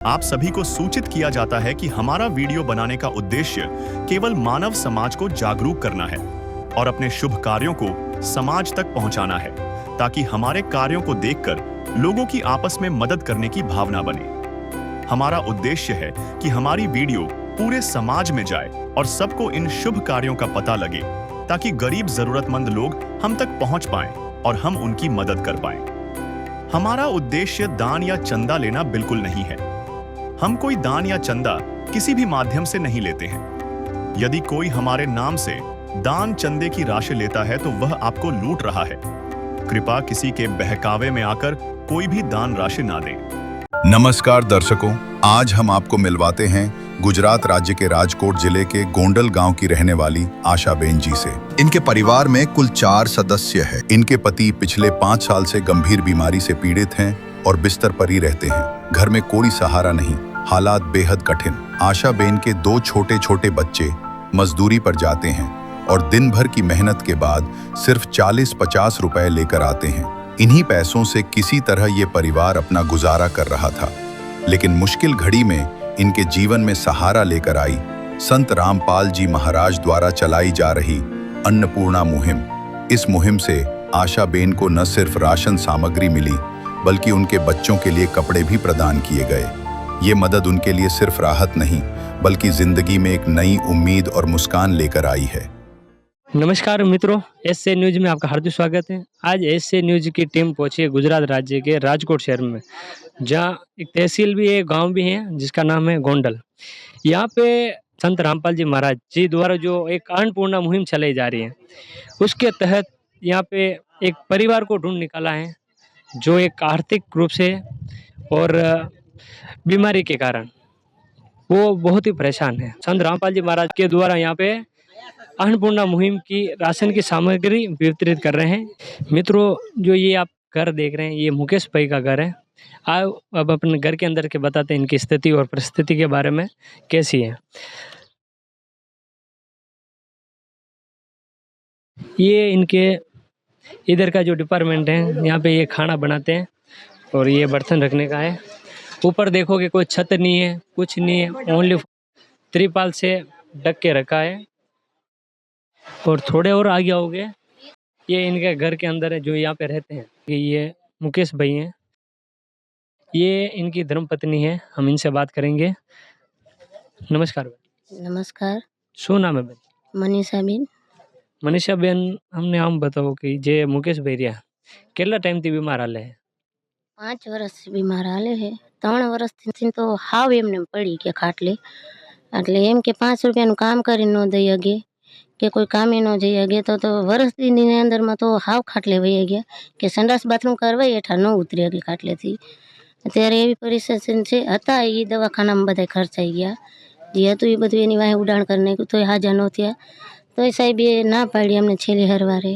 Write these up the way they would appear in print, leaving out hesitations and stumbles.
आप सभी को सूचित किया जाता है कि हमारा वीडियो बनाने का उद्देश्य केवल मानव समाज को जागरूक करना है और अपने शुभ कार्यों को समाज तक पहुंचाना है, ताकि हमारे कार्यों को देखकर लोगों की आपस में मदद करने की भावना बने। हमारा उद्देश्य है कि हमारी वीडियो पूरे समाज में जाए और सबको इन शुभ कार्यों का पता लगे, ताकि गरीब जरूरतमंद लोग हम तक पहुंच पाएं और हम उनकी मदद कर पाएं। हमारा उद्देश्य दान या चंदा लेना बिल्कुल नहीं है। हम कोई दान या चंदा किसी भी माध्यम से नहीं लेते हैं। यदि कोई हमारे नाम से दान चंदे की राशि लेता है तो वह आपको लूट रहा है। कृपया किसी के बहकावे में आकर कोई भी दान राशि ना दें। नमस्कार दर्शकों, आज हम आपको मिलवाते हैं गुजरात राज्य के राजकोट जिले के गोंडल गांव की रहने वाली आशाबेन जी से। इनके परिवार में कुल 4 सदस्य हैं। इनके पति पिछले 5 साल से गंभीर बीमारी से पीड़ित हैं और बिस्तर पर ही रहते हैं। घर में कोई सहारा नहीं, हालात बेहद कठिन। आशाबेन के 2 छोटे छोटे बच्चे मजदूरी पर जाते हैं और दिन भर की मेहनत के बाद सिर्फ 40-50 रुपए लेकर आते हैं। इन्हीं पैसों से किसी तरह ये परिवार अपना गुजारा कर रहा था, लेकिन मुश्किल घड़ी में इनके जीवन में सहारा लेकर आई संत रामपाल जी महाराज द्वारा चलाई जा रही अन्नपूर्णा मुहिम। इस मुहिम से आशाबेन को न सिर्फ राशन सामग्री मिली, बल्कि उनके बच्चों के लिए कपड़े भी प्रदान किए गए। ये मदद उनके लिए सिर्फ राहत नहीं, बल्कि जिंदगी में एक नई उम्मीद और मुस्कान लेकर आई है। नमस्कार मित्रों, एसए न्यूज में आपका हार्दिक स्वागत है। आज एसए न्यूज की टीम पहुंची है गुजरात राज्य के राजकोट शहर में, जहां एक तहसील भी है, गांव भी है, जिसका नाम है गोंडल। यहाँ पे संत रामपाल जी महाराज जी द्वारा जो एक अन्नपूर्णा मुहिम चलाई जा रही है, उसके तहत यहाँ पे एक परिवार को ढूंढ निकाला है जो एक आर्थिक रूप से और बीमारी के कारण वो बहुत ही परेशान है। संत रामपाल जी महाराज के द्वारा यहाँ पे अन्नपूर्णा मुहिम की राशन की सामग्री वितरित कर रहे हैं। मित्रों, जो ये आप घर देख रहे हैं, ये मुकेश भाई का घर है। आओ अब अपने घर के अंदर के बताते हैं इनकी स्थिति और परिस्थिति के बारे में कैसी है। ये इनके इधर का जो डिपार्टमेंट है, यहाँ पे ये खाना बनाते हैं और ये बर्तन रखने का है। ऊपर देखोगे कोई छत नहीं है, कुछ नहीं है, ओनली त्रिपाल से ढक के रखा है। और थोड़े और आगे आओगे, ये इनके घर के अंदर है जो यहाँ पे रहते हैं। ये मुकेश भाई हैं, ये इनकी धर्मपत्नी है। हम इनसे बात करेंगे। नमस्कार भाई। नमस्कार। શું નામ है भाई? મનીષાબેન। મનીષાબેન, અમને આમ બતાવો કે જે મુકેશભાઈ રહ્યા કેટલા ટાઈમથી બીમાર હાલે છે? 5 વર્ષથી બીમાર હાલે છે। 3 વર્ષથી તો હાવ એમને પડી ગયા ખાટલે, એટલે એમ કે 5 રૂપિયાનું કામ કરી ન દઈ હગે કે કોઈ કામે ન જઈ હગે, તો વર્ષની અંદરમાં તો હાવ ખાટલે વહી ગયા કે સંડાસ બાથરૂમ કરવા હેઠા ન ઉતરી હગે ખાટલેથી। અત્યારે એવી પરિસ્થિતિ છે। હતા એ દવાખાનામાં બધા ખર્ચાઈ ગયા, જે હતું એ બધું એની વાહે ઉડાણ કરી નાખ્યું, તોય હાજા ન થયા। તોય સાહેબે ના પાડી અમને છેલ્લી હરવારે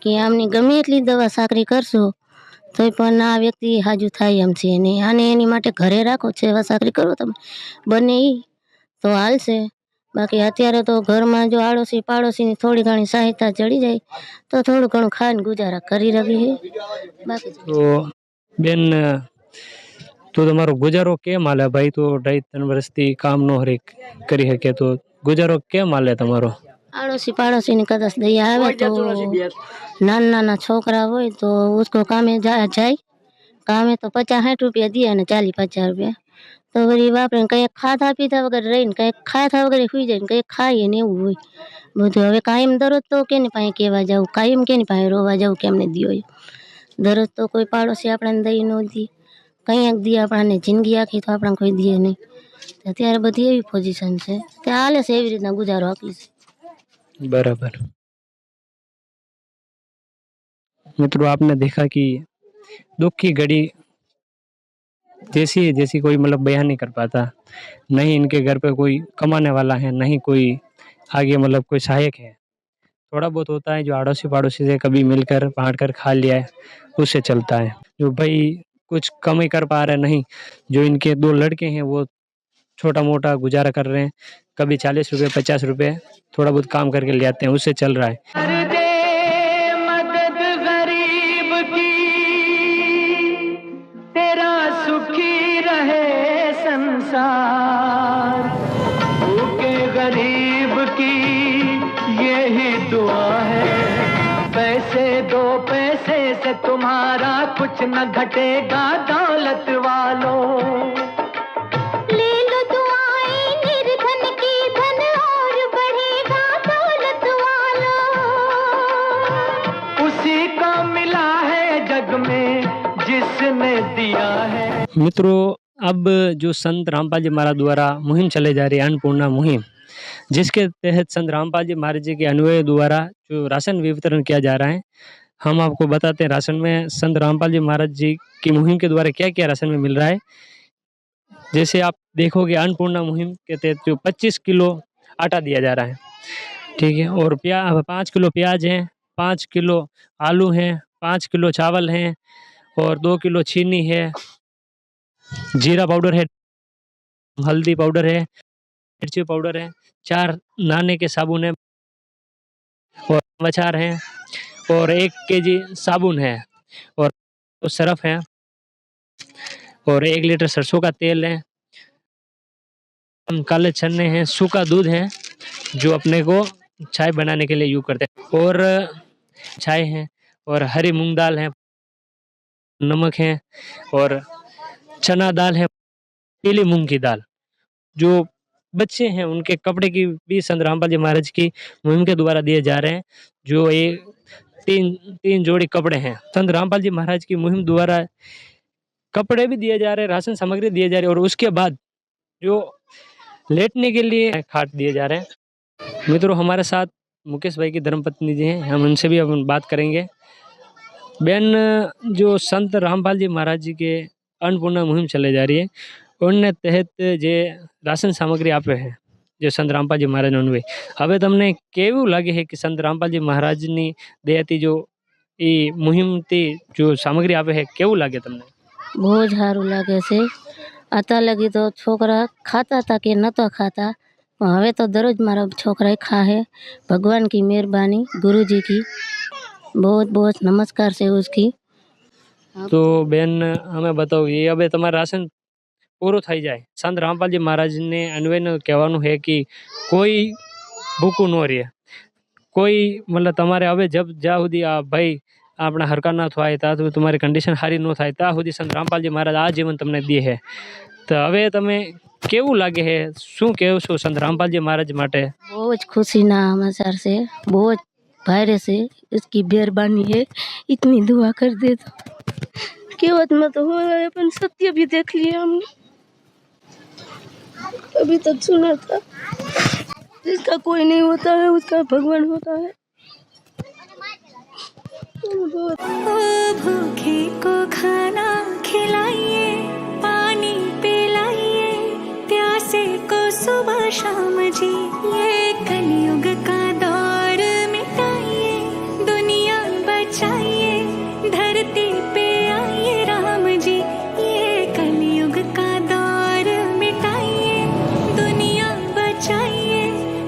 કે આમની ગમે એટલી દવા સાકરી કરશો તોય પણ આ વ્યક્તિ હાજુ થાય એમ છે નહીં, આને એની માટે ઘરે રાખો, સેવા સાકરી કરો તમે, બને એ તો હાલશે। બાકી અત્યારે તો ઘરમાં જો આડોશી પાડોશીની થોડી ઘણી સહાયતા ચડી જાય તો થોડું ઘણું ખાઈને ગુજારા કરી રહી છે। બાકી તો બેન, તો તમારો ગુજારો કેમ હાલે? ભાઈ તો 2.5-3 વર્ષથી કામ ન કરી શકે, તો ગુજારો કેમ હાલે તમારો? આડોશી પાડોશીની કદાચ દયા આવે તો નાના નાના છોકરા હોય તો उसको કામે જાય, કામે તો 50-60 રૂપિયા દે અને 40-50 રૂપિયા તો વળી વાપરે। કંઈક ખાધા પીધા વગર રહીને, કંઈક ખાધા વગર સુઈ જાય ને કંઈક ખાઈએ ને એવું હોય બધું। હવે કાયમ દરરોજ તો કેની પાસે કહેવા જવું, કાયમ કેની પાસે રોવા જવું કે અમને દ્યો? દરરોજ તો કોઈ પાડોશી આપણને દઈ ન દે, કંઈક દે આપણને, જિંદગી આખી તો આપણને કોઈ દે નહીં। અત્યારે બધી એવી પોઝિશન છે, તે હાલે છે, એવી રીતના ગુજારો આપી છે। बराबर। मित्रों, आपने देखा कि दुख की घड़ी जैसी कोई मतलब बयान नहीं कर पाता। नहीं इनके घर पे कोई कमाने वाला है, नहीं कोई आगे मतलब कोई सहायक है। थोड़ा बहुत होता है जो अड़ोसी पड़ोसी से कभी मिलकर बांट कर खा लिया है, उससे चलता है। जो भाई कुछ कम ही कर पा रहे, नहीं, जो इनके 2 लड़के हैं वो छोटा मोटा गुजारा कर रहे हैं। कभी 40 रुपये 50 रुपये थोड़ा बहुत काम करके ले आते हैं, उससे चल रहा है। मदद गरीब की, तेरा सुखी रहे संसार, भूखे गरीब की यही दुआ है। पैसे दो, पैसे से तुम्हारा कुछ न घटेगा दौलत वालों। ले लो दुआएं निर्धन की, धन और बढ़ेगा दौलत वालों। उसी को मिला है जग में जिसने दिया है। मित्रों, अब जो संत रामपाल जी महाराज द्वारा मुहिम चलाई जा रही है, अन्नपूर्णा मुहिम, जिसके तहत संत रामपाल जी महाराज जी के अनुयायी द्वारा जो राशन वितरण किया जा रहा है, हम आपको बताते हैं राशन में संत रामपाल जी महाराज जी की मुहिम के द्वारा क्या क्या राशन में मिल रहा है। जैसे आप देखोगे, अन्नपूर्णा मुहिम के तहत जो 25 किलो आटा दिया जा रहा है, ठीक है, और 5 किलो प्याज हैं, 5 किलो आलू हैं, 5 किलो चावल हैं, और 2 किलो चीनी है, जीरा पाउडर है, हल्दी पाउडर है, मिर्ची पाउडर है, 4 नहाने के साबुन है, और अचार है, और 1 केजी साबुन है, और सरफ है, और 1 लीटर सरसों का तेल है, काले चने हैं, सूखा दूध है जो अपने को चाय बनाने के लिए यूज करते हैं, और चाय है, और हरी मूंग दाल है, नमक है, और चना दाल है, पीली मूंग की दाल। जो बच्चे हैं उनके कपड़े की भी संत रामपाल जी महाराज की मुहिम के द्वारा दिए जा रहे हैं। जो ये 3 जोड़ी कपड़े हैं, संत रामपाल जी महाराज की मुहिम द्वारा कपड़े भी दिए जा रहे हैं, राशन सामग्री दिए जा रही है, और उसके बाद जो लेटने के लिए खाट दिए जा रहे हैं। मित्रों, हमारे साथ मुकेश भाई की धर्मपत्नी जी हैं, हम उनसे भी अब बात करेंगे। बहन, जो संत रामपाल जी महाराज जी के अन्नपूर्णा मुहिम चलाई जा रही है, उनने तहत જે રાશન સામગ્રી આપે છે, જે સંત રામપાલજી મહારાજનો અન્વય, હવે તમને કેવું લાગે છે કે સંત રામપાલજી મહારાજની દયાથી જો એ મુહિમથી જો સામગ્રી આપે છે, કેવું લાગે તમને? बहुत સારું લાગે છે. आता लगी तो छोकरा खाता था कि नतो खाता, હવે તો દરરોજ મારા છોકરાએ ખાહે. ભગવાન की मेहरबानी, गुरु जी की बहुत बहुत नमस्कार છે उसकी. તો બેન, અમે બતાવો, એ હવે તમારા રાશન પૂરું થઈ જાય, સંત રામપાલજી મહારાજને અન્વયને કહેવાનું છે કે કોઈ ભૂખું ન રહે, કોઈ મતલબ તમારે હવે જ્યાં સુધી આ ભાઈ આપણા હરકા ના થાય, ત્યાં સુધી તમારી કન્ડિશન સારી ન થાય, ત્યાં સુધી સંત રામપાલજી મહારાજ આ જીવન તમને દે છે. તો હવે તમે કેવું લાગે છે, શું કહેવું છો સંત રામપાલજી મહારાજ માટે? बहुत खुशी ना समाचार से, बहुत भारे से इसकी मेहरबानी है. इतनी दुआ कर दे तो केवट में तो हो गए, अपन सत्य भी देख लिया हमने. अभी तक सुना था जिसका कोई नहीं होता है उसका भगवान होता है. भूखे को खाना खिलाइए, पानी पिलाइए, प्यासे को सुबह शाम जी, ये कलयुग का दौर मिटाइए, दुनिया बचाइए, धरती पे आइए राम जी, ये कलयुग का दौर मिटाइए, दुनिया बचाइए,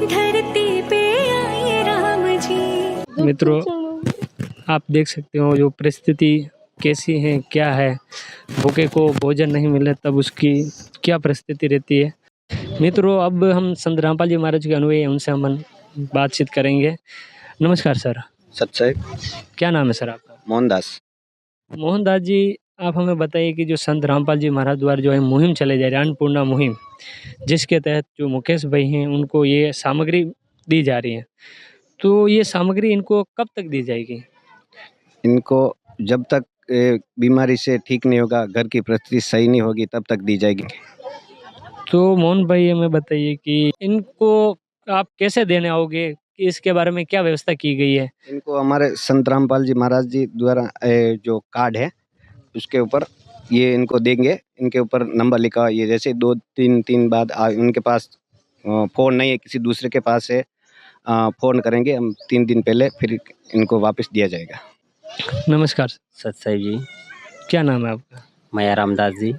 धरती पे आइए राम जी. मित्रों, आप देख सकते हो जो परिस्थिति कैसी है, क्या है, भूखे को भोजन नहीं मिले तब उसकी क्या परिस्थिति रहती है। मित्रों, अब हम संत रामपाल जी महाराज के अनुयायी हैं, उनसे हम बातचीत करेंगे। नमस्कार सर। सच्चाई। क्या नाम है सर आपका? मोहनदास। मोहनदास जी, आप हमें बताइए कि जो संत रामपाल जी महाराज द्वारा जो है मुहिम चलाई जा रही है, अन्नपूर्णा मुहिम, जिसके तहत जो मुकेश भाई हैं उनको ये सामग्री दी जा रही है, तो ये सामग्री इनको कब तक दी जाएगी? इनको जब तक बीमारी से ठीक नहीं होगा, घर की परिस्थिति सही नहीं होगी, तब तक दी जाएगी। तो मोहन भाई, हमें बताइए कि इनको आप कैसे देने आओगे, कि इसके बारे में क्या व्यवस्था की गई है? इनको हमारे संत रामपाल जी महाराज जी द्वारा जो कार्ड है उसके ऊपर ये इनको देंगे, इनके ऊपर नंबर लिखा हुआ, ये जैसे 2-3 बाद उनके पास फ़ोन नहीं है, किसी दूसरे के पास है, फ़ोन करेंगे हम 3 दिन पहले, फिर इनको वापस दिया जाएगा। नमस्कार। सत्साई जी। क्या नाम है आपका? माया रामदास जी।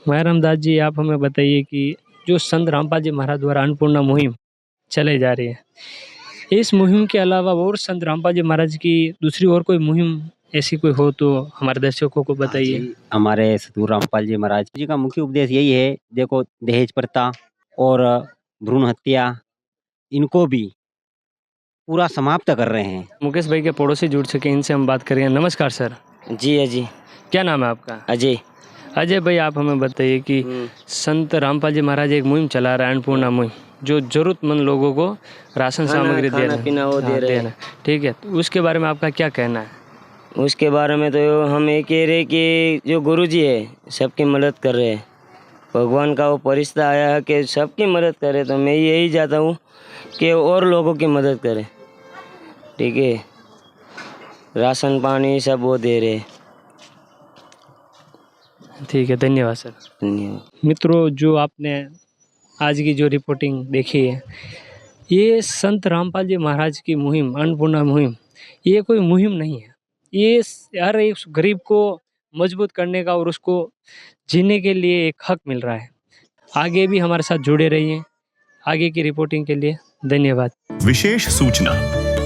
माया रामदास जी, आप हमें बताइए कि जो संत रामपाल जी महाराज द्वारा अन्नपूर्णा मुहिम चलाई जा रही है, इस मुहिम के अलावा और संत रामपाल जी महाराज की दूसरी और कोई मुहिम ऐसी कोई हो तो हमारे दर्शकों को बताइए। जी, हमारे सतगुरु रामपाल जी महाराज जी का मुख्य उपदेश यही है, देखो दहेज प्रथा और भ्रूण हत्या इनको भी पूरा समाप्त कर रहे हैं। मुकेश भाई के पड़ोसी जुड़ चुके हैं, इनसे हम बात करेंगे। नमस्कार सर, जी अजय। क्या नाम है आपका? अजय। अजय भाई, आप हमें बताइए कि संत रामपाल जी महाराज एक मुहिम चला रहा है, अन्नपूर्णा मुहिम, जो जरूरतमंद लोगों को राशन सामग्री दे रहे पीना वो दे रहे हैं। ठीक है, तो उसके बारे में आपका क्या कहना है? उसके बारे में तो हम ये कह रहे कि जो गुरुजी है सबकी मदद कर रहे हैं, भगवान का वो फरिश्ता आया है कि सबकी मदद करे, तो मैं यही चाहता हूँ कि और लोगों की मदद करें। ठीक है, राशन पानी सब वो दे रहे हैं। ठीक है, धन्यवाद सर। धन्यवाद। मित्रों, जो आपने आज की जो रिपोर्टिंग देखी है, ये संत रामपाल जी महाराज की मुहिम, अन्नपूर्णा मुहिम, ये कोई मुहिम नहीं है। ये हर एक गरीब को मजबूत करने का और उसको जीने के लिए एक हक मिल रहा है। आगे भी हमारे साथ जुड़े रहिए। आगे की रिपोर्टिंग के लिए धन्यवाद। विशेष सूचना,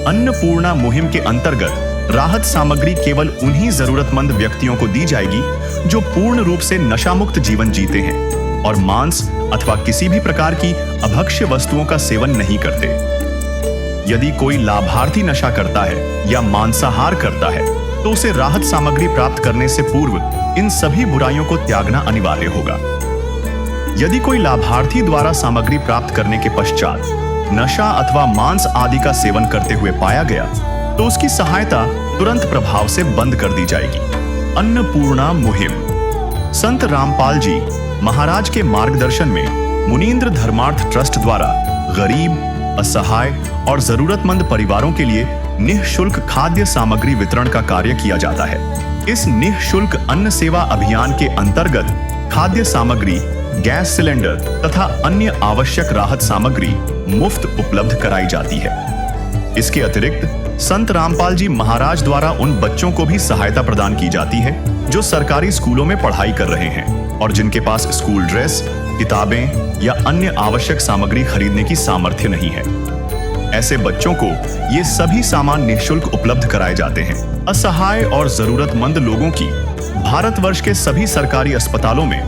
अन्नपूर्णा मुहिम के अंतर्गत राहत सामग्री केवल उन्हीं जरूरतमंद व्यक्तियों को दी जाएगी जो पूर्ण रूप से नशा मुक्त जीवन जीते हैं और मांस अथवा किसी भी प्रकार की अभक्ष्य वस्तुओं का सेवन नहीं करते। यदि कोई लाभार्थी नशा करता है या मांसाहार करता है तो उसे राहत सामग्री प्राप्त करने से पूर्व इन सभी बुराइयों को त्यागना अनिवार्य होगा। यदि कोई लाभार्थी द्वारा सामग्री प्राप्त करने के पश्चात नशा अथवा मांस आदि का सेवन करते हुए पाया गया तो उसकी सहायता तुरंत प्रभाव से बंद कर दी जाएगी। अन्नपूर्णा मुहिम संत रामपाल जी महाराज के मार्गदर्शन में मुनींद्र धर्मार्थ ट्रस्ट द्वारा गरीब, असहाय और जरूरतमंद परिवारों के लिए निःशुल्क खाद्य सामग्री वितरण का कार्य किया जाता है। इस निःशुल्क अन्न सेवा अभियान के अंतर्गत खाद्य सामग्री, गैस सिलेंडर तथा अन्य आवश्यक राहत सामग्री मुफ्त उपलब्ध कराई जाती है। इसके अतिरिक्त संत रामपाल जी महाराज द्वारा उन बच्चों को भी सहायता प्रदान की जाती है जो सरकारी स्कूलों में पढ़ाई कर रहे हैं और जिनके पास स्कूल ड्रेस, किताबें या अन्य आवश्यक सामग्री खरीदने की सामर्थ्य नहीं है। ऐसे बच्चों को ये सभी सामान निःशुल्क उपलब्ध कराए जाते हैं। असहाय और जरूरतमंद लोगों की भारतवर्ष के सभी सरकारी अस्पतालों में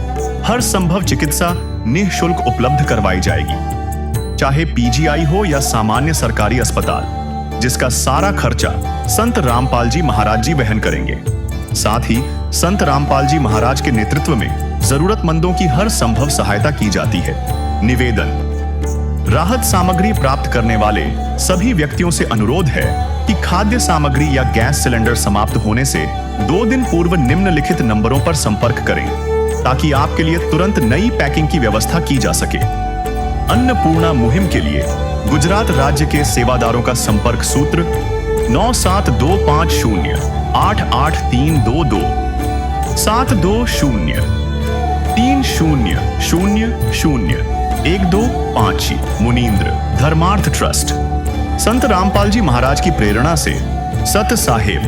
हर संभव चिकित्सा निःशुल्क उपलब्ध करवाई जाएगी, चाहे पीजीआई हो या सामान्य सरकारी अस्पताल, जिसका सारा खर्चा संत रामपाल जी महाराज जी वहन करेंगे। साथ ही संत रामपाल जी महाराज के नेतृत्व में जरूरतमंदों की हर संभव सहायता की जाती है। निवेदन, राहत सामग्री प्राप्त करने वाले सभी व्यक्तियों से अनुरोध है कि खाद्य सामग्री या गैस सिलेंडर समाप्त होने से 2 दिन पूर्व निम्नलिखित नंबरों पर संपर्क करें ताकि आपके लिए तुरंत नई पैकिंग की व्यवस्था की जा सके। अन्नपूर्णा मुहिम के लिए गुजरात राज्य के सेवादारों का संपर्क सूत्र 9725088322 72030001256 मुनींद्र धर्मार्थ ट्रस्ट। संत रामपाल जी महाराज की प्रेरणा से सत साहेब